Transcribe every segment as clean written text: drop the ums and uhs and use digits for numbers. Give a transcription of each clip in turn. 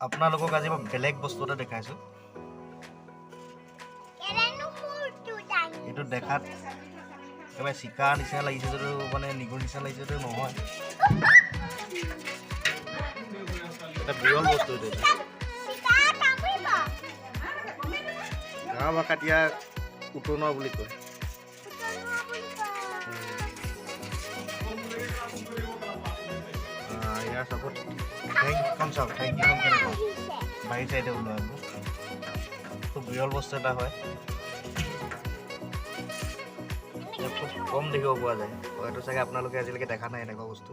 আপোনালোকক আজি মই বেলেগ বস্তু এটা দেখাইছোঁ। এইটো দেখাত একেবাৰে চিকাৰ নিচিনা লাগিছে যদিও মানে নিগুৰ নিচিনা লাগিছে যদিও নহয়। এটা বিৰল বস্তু এইটো। গাঁও ভাষাত ইয়াক উতনোৱা বুলি কয়। ইয়াৰ চবত ঠেংখন চাওক, ঠেংকেইখন কেনেকুৱা বাৰী চাইডে ওলোৱা খুব বিৰল বস্তু এটা হয়। খুব কম দেখিব পোৱা যায়, হয়তো চাগে আপোনালোকে আজিলৈকে দেখা নাই এনেকুৱা বস্তু।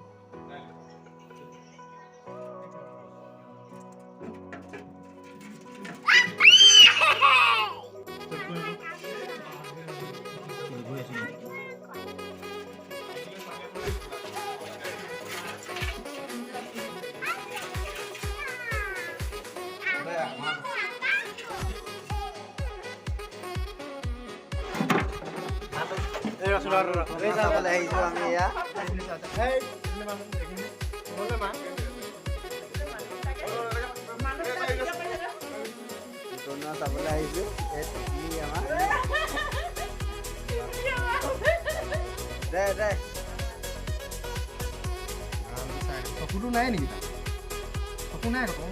চাবলৈ আহিছোঁ আমি এয়া চাবলৈ আহিছোঁ আমাৰ দে দে চকুটো নাই নেকি? চকু নাই আকৌ